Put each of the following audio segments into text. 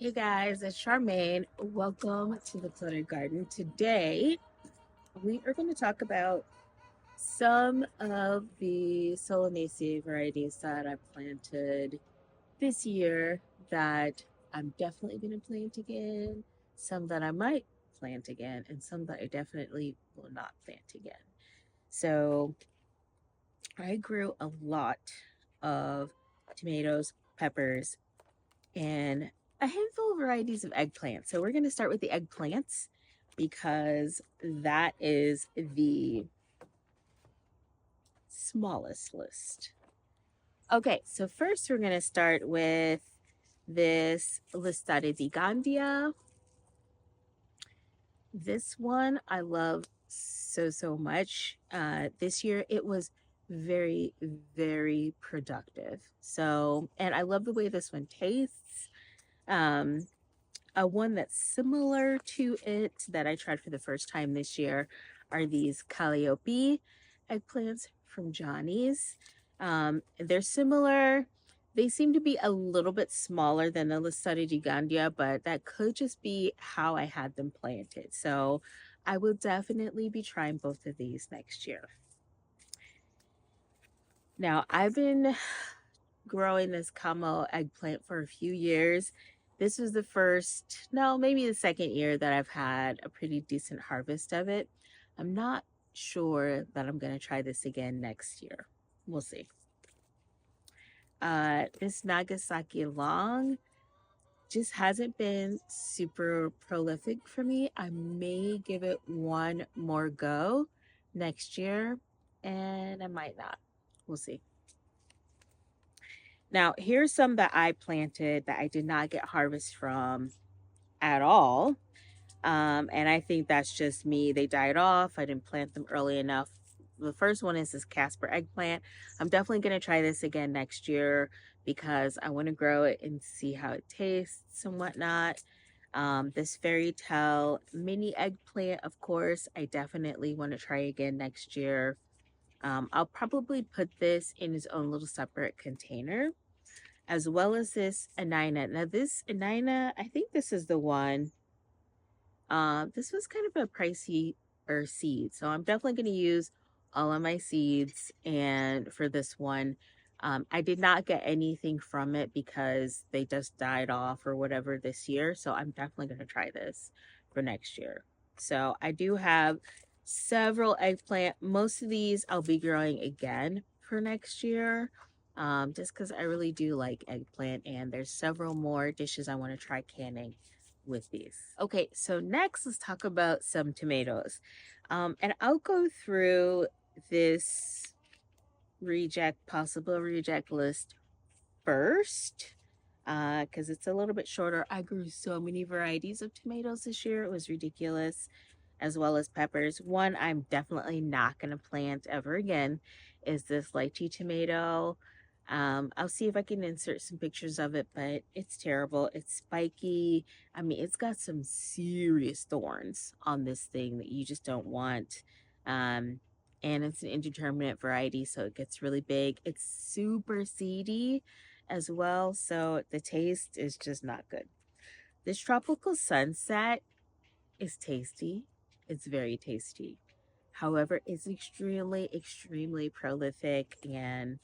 Hey guys, it's Charmaine. Welcome to the Cluttered Garden. Today, we are going to talk about some of the Solanaceae varieties that I planted this year that I'm definitely going to plant again, some that I might plant again, and some that I definitely will not plant again. So, I grew a lot of tomatoes, peppers, and a handful of varieties of eggplants. So we're going to start with the eggplants because that is the smallest list. Okay, so first we're going to start with this Listade di Gandia. This one I love so much. This year it was very productive. So, and I love the way this one tastes. Um, one that's similar to it that I tried for the first time this year are these Calliope eggplants from Johnny's. They're similar. They seem to be a little bit smaller than the Listade gigantea, but that could just be how I had them planted. So I will definitely be trying both of these next year. Now, I've been growing this camo eggplant for a few years. This was the first, no, maybe the second year that I've had a pretty decent harvest of it. I'm not sure that I'm going to try this again next year. We'll see. This Nagasaki long just hasn't been super prolific for me. I may give it one more go next year, and I might not. We'll see. Now, here's some that I planted that I did not get harvest from at all. And I think that's just me. They died off. I didn't plant them early enough. The first one is this Casper eggplant. I'm definitely going to try this again next year because I want to grow it and see how it tastes and whatnot. This fairy tale mini eggplant, of course, I definitely want to try again next year. I'll probably put this in its own little separate container, as well as this Anina. Now, this Anina, I think this is the one. This was kind of a pricey seed, so I'm definitely going to use all of my seeds. And for this one, I did not get anything from it because they just died off or whatever this year. So I'm definitely going to try this for next year. So I do have several eggplant. Most of these I'll be growing again for next year. Just because I really do like eggplant, and there's several more dishes I want to try canning with these. Okay, so next let's talk about some tomatoes. And I'll go through this possible reject list first because it's a little bit shorter. I grew so many varieties of tomatoes this year. It was ridiculous, as well as peppers. One I'm definitely not going to plant ever again is this lychee tomato. I'll see if I can insert some pictures of it, but it's terrible. It's spiky. I mean, it's got some serious thorns on this thing that you just don't want. And it's an indeterminate variety, so it gets really big. It's super seedy as well, so the taste is just not good. This tropical sunset is tasty. It's very tasty. However, it's extremely prolific, and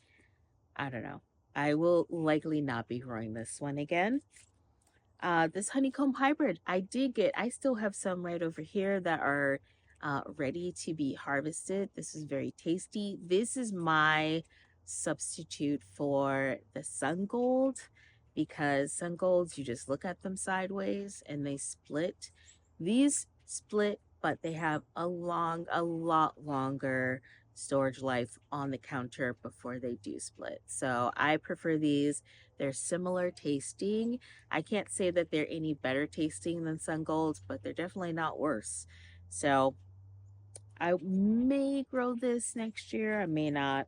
I don't know. I will likely not be growing this one again. This honeycomb hybrid, I still have some right over here that are ready to be harvested. This is very tasty. This is my substitute for the sun gold because sun golds, you just look at them sideways and they split. These split, but they have a lot longer storage life on the counter before they do split. So I prefer these. They're similar tasting. I can't say that they're any better tasting than sun golds, but they're definitely not worse. So I may grow this next year. I may not.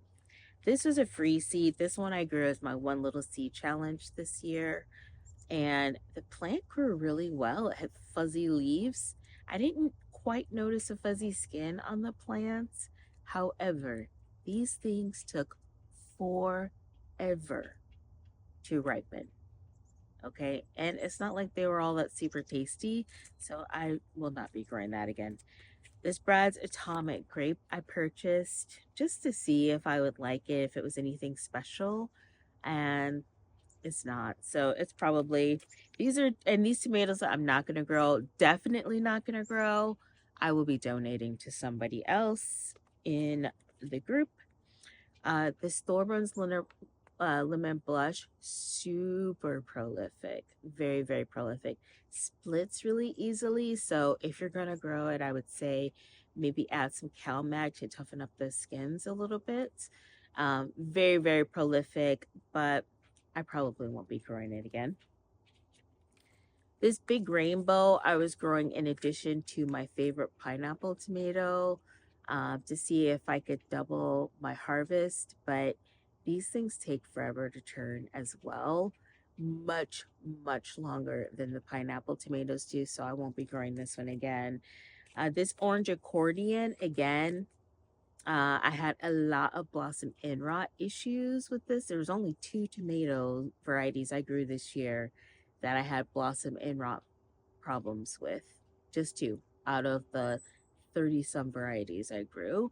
This was a free seed. This one I grew as my one little seed challenge this year. And the plant grew really well. It had fuzzy leaves. I didn't quite notice a fuzzy skin on the plants. However, these things took forever to ripen. Okay, and it's not like they were all that super tasty, so I will not be growing that again. This Brad's Atomic Grape I purchased just to see if I would like it, if it was anything special, and it's not. So it's probably these tomatoes that I'm not going to grow, definitely not going to grow. I will be donating to somebody else in the group. The Storbrun's lemon blush, super prolific, very, very prolific. Splits really easily. So if you're going to grow it, I would say maybe add some CalMag to toughen up the skins a little bit. Very, very prolific, but I probably won't be growing it again. This big rainbow I was growing in addition to my favorite pineapple tomato to see if I could double my harvest, but these things take forever to turn as well. Much, much longer than the pineapple tomatoes do, so I won't be growing this one again. This orange accordion, again, I had a lot of blossom end rot issues with this. There was only two tomato varieties I grew this year that I had blossom end rot problems with. Just two out of the 30 some varieties I grew.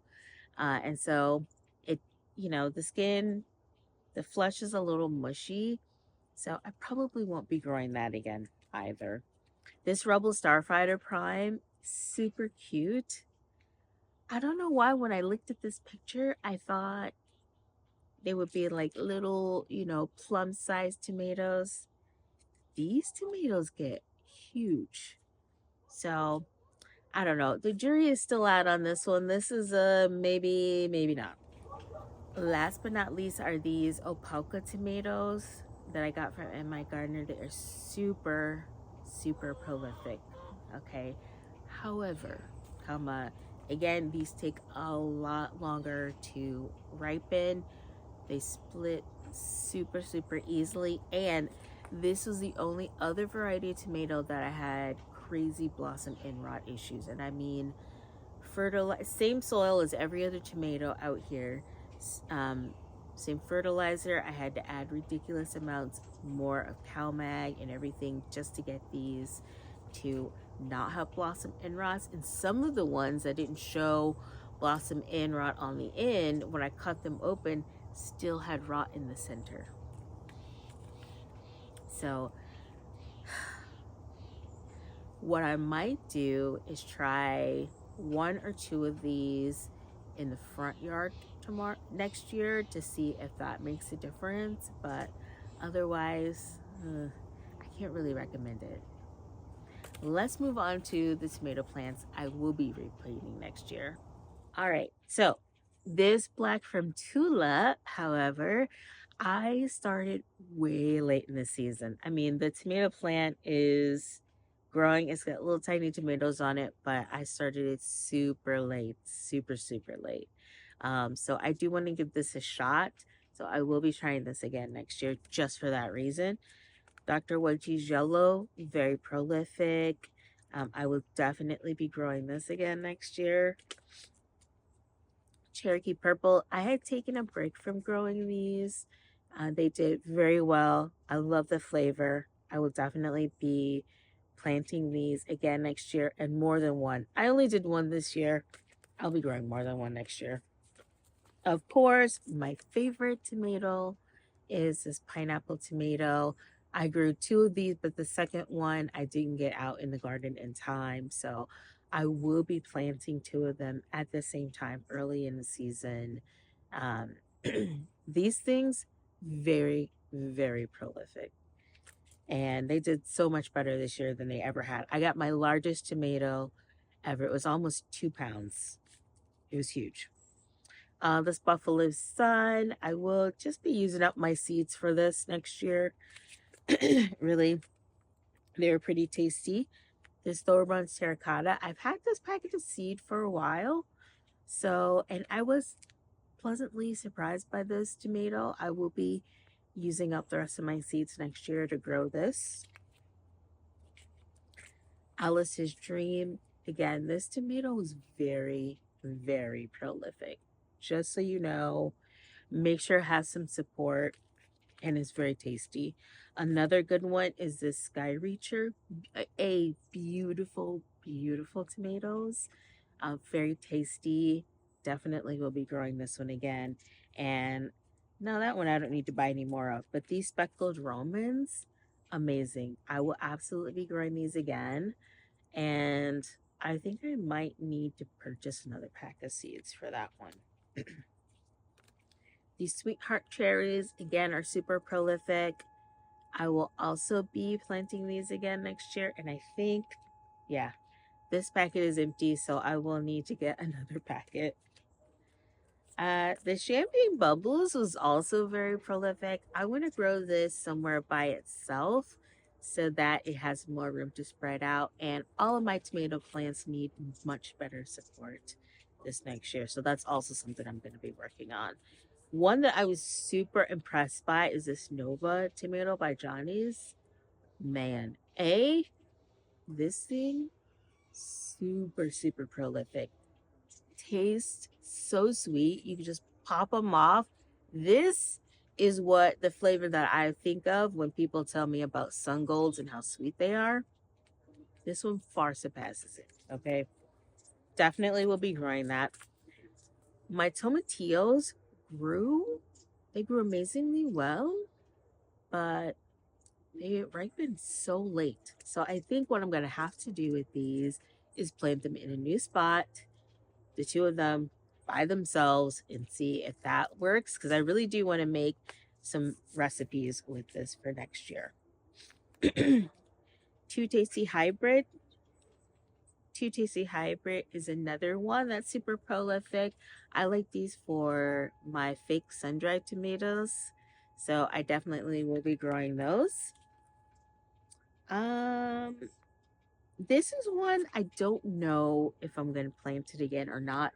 And so it, the skin, the flesh is a little mushy. So I probably won't be growing that again either. This Rebel Starfighter Prime, super cute. I don't know why when I looked at this picture, I thought they would be like little, plum sized tomatoes. These tomatoes get huge. So I don't know. The jury is still out on this one. This is a maybe, maybe not. Last but not least are these Opalka tomatoes that I got from In My Gardener. They are super, super prolific. Okay. However, again, these take a lot longer to ripen. They split super, super easily. And this was the only other variety of tomato that I had crazy blossom end rot issues. And I mean, same soil as every other tomato out here. Um, Same fertilizer. I had to add ridiculous amounts more of CalMag and everything just to get these to not have blossom end rots. And some of the ones that didn't show blossom end rot on the end, when I cut them open, still had rot in the center. So what I might do is try one or two of these in the front yard next year to see if that makes a difference, but otherwise I can't really recommend it. Let's move on to the tomato plants I will be replanting next year. All right, so this black from Tula, however, I started way late in the season. I mean, the tomato plant is growing. It's got little tiny tomatoes on it, but I started it super late, super, super late. So I do want to give this a shot. So I will be trying this again next year just for that reason. Dr. Wedgie's Yellow, very prolific. I will definitely be growing this again next year. Cherokee Purple, I had taken a break from growing these. They did very well. I love the flavor. I will definitely be planting these again next year and more than one. I only did one this year. I'll be growing more than one next year. Of course, my favorite tomato is this pineapple tomato. I grew two of these, but the second one I didn't get out in the garden in time. So I will be planting two of them at the same time early in the season. Um, these things, very, very prolific. And they did so much better this year than they ever had. I got my largest tomato ever. It was almost 2 pounds. It was huge. This Buffalo Sun, I will just be using up my seeds for this next year. Really, they're pretty tasty. This Thorburn's Terracotta, I've had this package of seed for a while. So, and I was pleasantly surprised by this tomato. I will be using up the rest of my seeds next year to grow this. Alice's Dream, again, this tomato is very, very prolific. Just so you know, make sure it has some support and it's very tasty. Another good one is this Sky Reacher, a beautiful, beautiful tomatoes, very tasty. Definitely will be growing this one again. And now that one I don't need to buy any more of, but these speckled Romans, amazing. I will absolutely be growing these again. And I think I might need to purchase another pack of seeds for that one. These sweetheart cherries, again, are super prolific. I will also be planting these again next year. And I think, yeah, this packet is empty, so I will need to get another packet. The champagne bubbles was also very prolific. I want to grow this somewhere by itself so that it has more room to spread out. And all of my tomato plants need much better support this next year. So that's also something I'm going to be working on. One that I was super impressed by is this Nova tomato by Johnny's. Man, this thing, super, super prolific. Tastes so sweet. You can just pop them off. This is what the flavor that I think of when people tell me about sun golds and how sweet they are. This one far surpasses it. Okay. Definitely will be growing that. My tomatillos grew. They grew amazingly well, but they ripened so late. So I think what I'm going to have to do with these is plant them in a new spot, the two of them by themselves, and see if that works, because I really do want to make some recipes with this for next year. Two Tasty Hybrid. Two Tasty Hybrid is another one that's super prolific. I like these for my fake sun-dried tomatoes, so I definitely will be growing those. Um, this is one I don't know if I'm going to plant it again or not.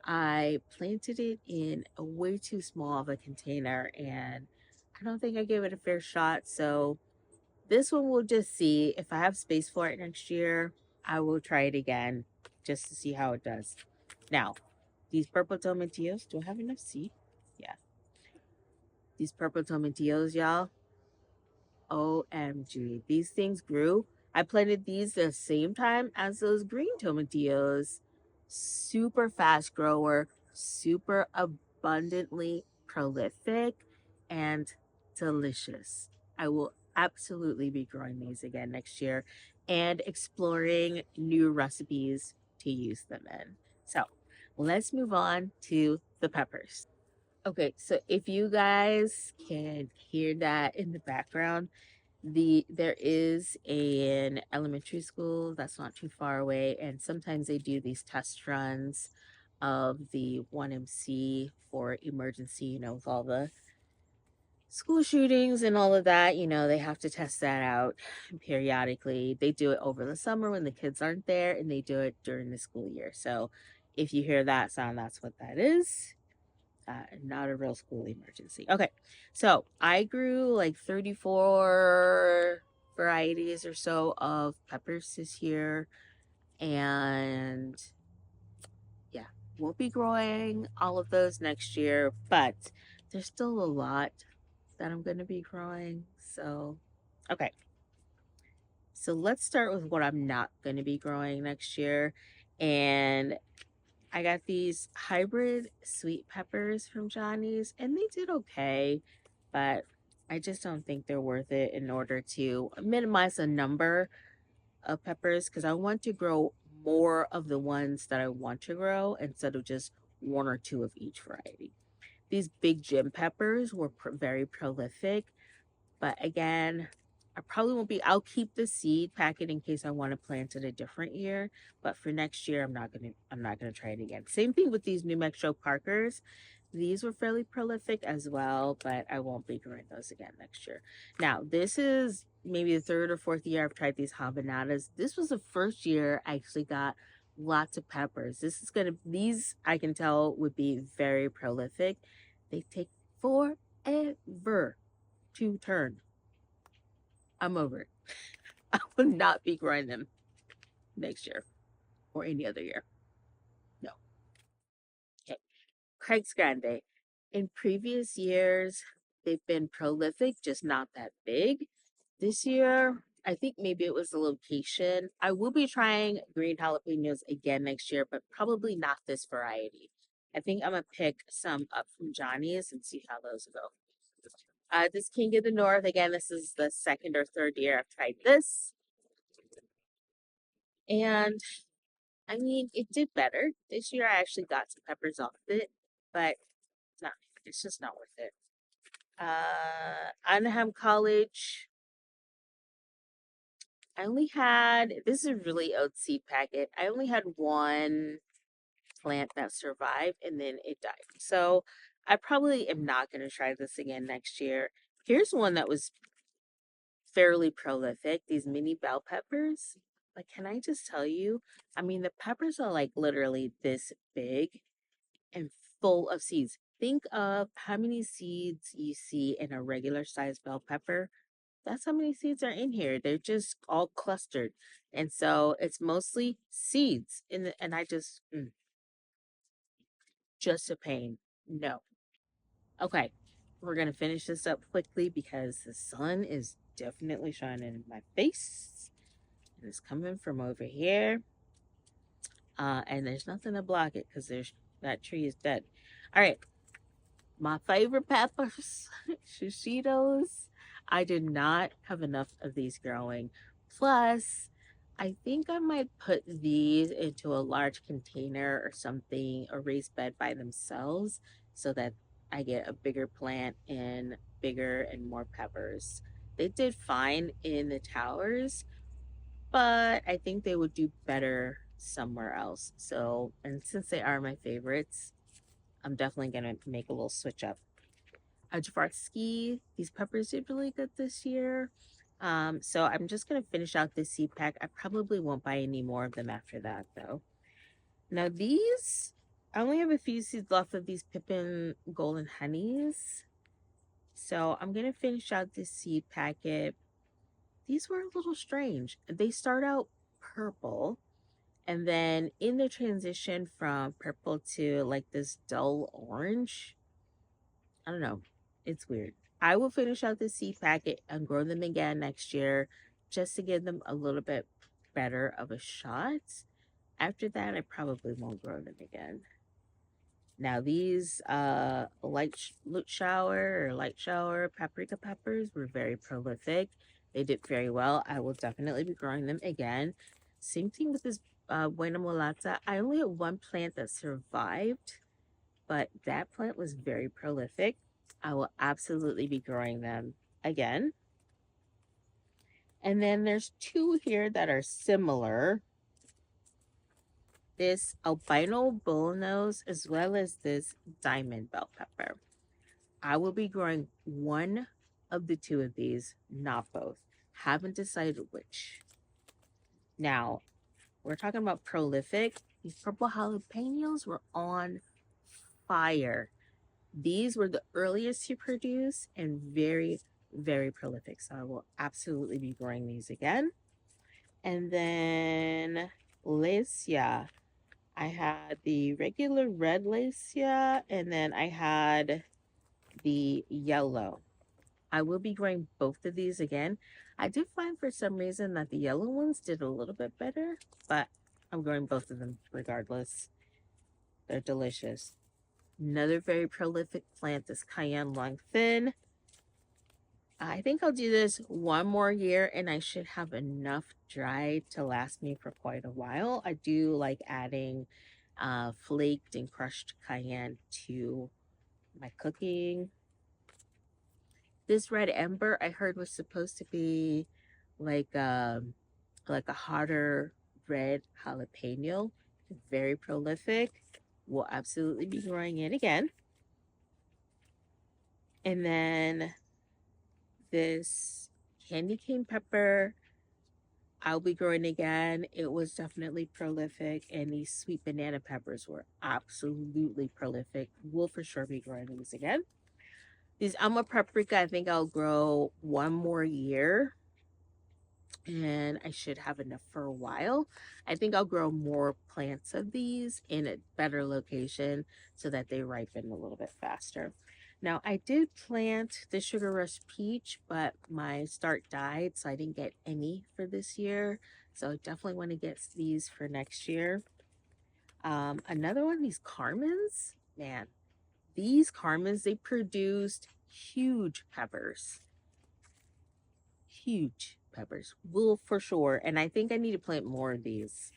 I planted it in a way too small of a container and I don't think I gave it a fair shot. So this one we'll just see. If I have space for it next year, I will try it again just to see how it does. Now, these purple tomatillos, do I have enough seed? Yeah. These purple tomatillos, y'all. OMG. These things grew. I planted these the same time as those green tomatillos. Super fast grower, super abundantly prolific, and delicious. I will absolutely be growing these again next year and exploring new recipes to use them in. So let's move on to the peppers. Okay, so if you guys can hear that in the background, there is an elementary school that's not too far away, and sometimes they do these test runs of the 1MC for emergency, with all the school shootings and all of that. They have to test that out periodically. They do it over the summer when the kids aren't there, and they do it during the school year. So if you hear that sound, that's what that is. Not a real school emergency. Okay, so I grew like 34 varieties or so of peppers this year, and yeah, we'll be growing all of those next year, but there's still a lot that I'm going to be growing. So, okay, so let's start with what I'm not going to be growing next year. And I got these hybrid sweet peppers from Johnny's, and they did okay, but I just don't think they're worth it in order to minimize the number of peppers, because I want to grow more of the ones that I want to grow instead of just one or two of each variety. These big gym peppers were very prolific, but again, I probably won't be. I'll keep the seed packet in case I want to plant it a different year. But for next year, I'm not gonna. I'm not gonna try it again. Same thing with these New Mexico Parkers. These were fairly prolific as well, but I won't be growing those again next year. Now, this is maybe the third or fourth year I've tried these habanadas. This was the first year I actually got lots of peppers. These I can tell would be very prolific. They take forever to turn. I'm over it. I will not be growing them next year or any other year. No. Okay. Craig's Grande. In previous years, they've been prolific, just not that big. This year, I think maybe it was the location. I will be trying green jalapenos again next year, but probably not this variety. I think I'm gonna pick some up from Johnny's and see how those go. This King of the North, again, this is the second or third year I've tried this. And I mean, it did better. This year I actually got some peppers off it, but no, it's just not worth it. Anaheim College, I only had, this is a really old seed packet. I only had one plant that survived and then it died. So I probably am not going to try this again next year. Here's one that was fairly prolific, these mini bell peppers. Like, can I just tell you? I mean, the peppers are like literally this big and full of seeds. Think of how many seeds you see in a regular sized bell pepper. That's how many seeds are in here. They're just all clustered. And so it's mostly seeds. And I just a pain. No. Okay. We're going to finish this up quickly because the sun is definitely shining in my face. And it's coming from over here. And there's nothing to block it because there's that tree is dead. All right. My favorite peppers, shishitos. I did not have enough of these growing. Plus, I think I might put these into a large container or something, a raised bed by themselves, so that I get a bigger plant and bigger and more peppers. They did fine in the towers, but I think they would do better somewhere else. So, and since they are my favorites, I'm definitely gonna make a little switch up. Ajvarski, these peppers did really good this year. So I'm just gonna finish out this seed pack. I probably won't buy any more of them after that though. Now these, I only have a few seeds left of these Pippin Golden Honeys. So I'm gonna finish out this seed packet. These were a little strange. They start out purple, and then in the transition from purple to like this dull orange, I don't know. It's weird. I will finish out the seed packet and grow them again next year just to give them a little bit better of a shot. After that, I probably won't grow them again. Now these light shower paprika peppers were very prolific. They did very well. I will definitely be growing them again. Same thing with this Buena Mulata. I only had one plant that survived, but that plant was very prolific. I will absolutely be growing them again. And then there's two here that are similar. This albino bullnose as well as this diamond bell pepper. I will be growing one of the two of these, not both. Haven't decided which. Now, we're talking about prolific. These purple jalapenos were on fire. These were the earliest to produce and very, very prolific. So I will absolutely be growing these again. And then Lacia. I had the regular red Lacia and then I had the yellow. I will be growing both of these again. I did find for some reason that the yellow ones did a little bit better, but I'm growing both of them regardless. They're delicious. Another very prolific plant is Cayenne Long Fin. I think I'll do this one more year and I should have enough dried to last me for quite a while. I do like adding flaked and crushed cayenne to my cooking. This red ember I heard was supposed to be like like a hotter red jalapeno. Very prolific. We'll absolutely be growing it again. And then this candy cane pepper I'll be growing again. It was definitely prolific, and these sweet banana peppers were absolutely prolific. We'll for sure be growing these again. These Alma paprika, I think I'll grow one more year, and I should have enough for a while. I think I'll grow more plants of these in a better location so that they ripen a little bit faster. Now, I did plant the Sugar Rush Peach, but my start died, so I didn't get any for this year. So I definitely want to get these for next year. Another one, these Carmens, man, these Carmens, they produced huge peppers, will for sure. And I think I need to plant more of these.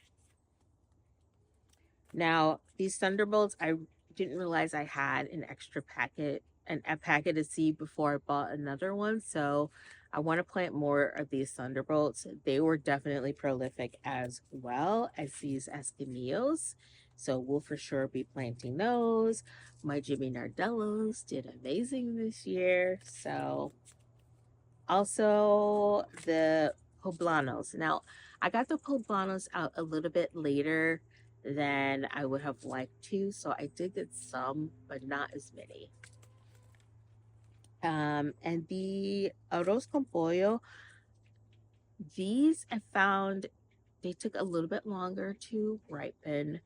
Now, these Thunderbolts, I didn't realize I had an extra packet, a packet of seed before I bought another one. So I want to plant more of these Thunderbolts. They were definitely prolific as well as these Escamillos. So we'll for sure be planting those. My Jimmy Nardellos did amazing this year. So also the poblanos. Now, I got the poblanos out a little bit later than I would have liked to, so I did get some, but not as many. And the arroz con pollo, these I found they took a little bit longer to ripen,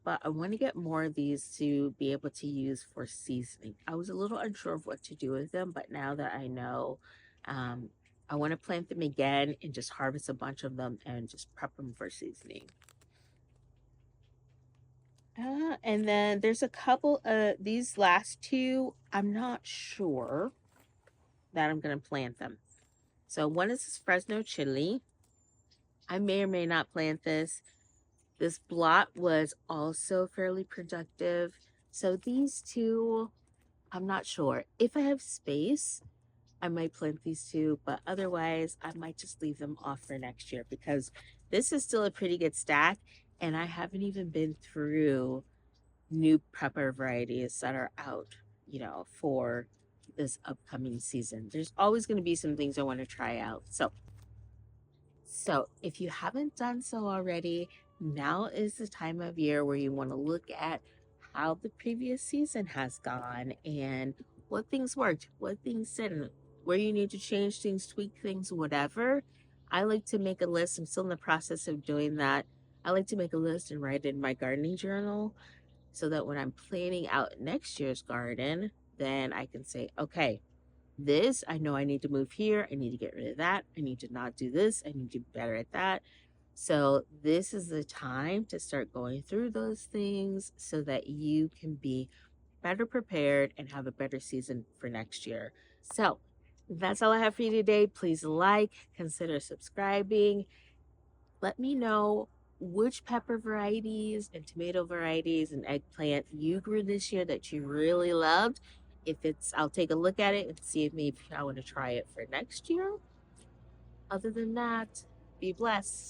but I want to get more of these to be able to use for seasoning. I was a little unsure of what to do with them, but now that I know, um, I want to plant them again and just harvest a bunch of them and just prep them for seasoning. And then there's a couple of these last two, I'm not sure that I'm going to plant them. So one is this Fresno chili. I may or may not plant this. This blot was also fairly productive. So these two, I'm not sure. If I have space, I might plant these two, but otherwise, I might just leave them off for next year because this is still a pretty good stack, and I haven't even been through new pepper varieties that are out, for this upcoming season. There's always going to be some things I want to try out. So if you haven't done so already, now is the time of year where you want to look at how the previous season has gone and what things worked, what things didn't, where you need to change things, tweak things, whatever. I like to make a list. I'm still in the process of doing that. I like to make a list and write it in my gardening journal so that when I'm planning out next year's garden, then I can say, okay, this, I know I need to move here. I need to get rid of that. I need to not do this. I need to be better at that. So, this is the time to start going through those things so that you can be better prepared and have a better season for next year. So, that's all I have for you today. Please consider subscribing. Let me know which pepper varieties and tomato varieties and eggplant you grew this year that you really loved. If it's, I'll take a look at it and see if maybe I want to try it for next year. Other than that, be blessed.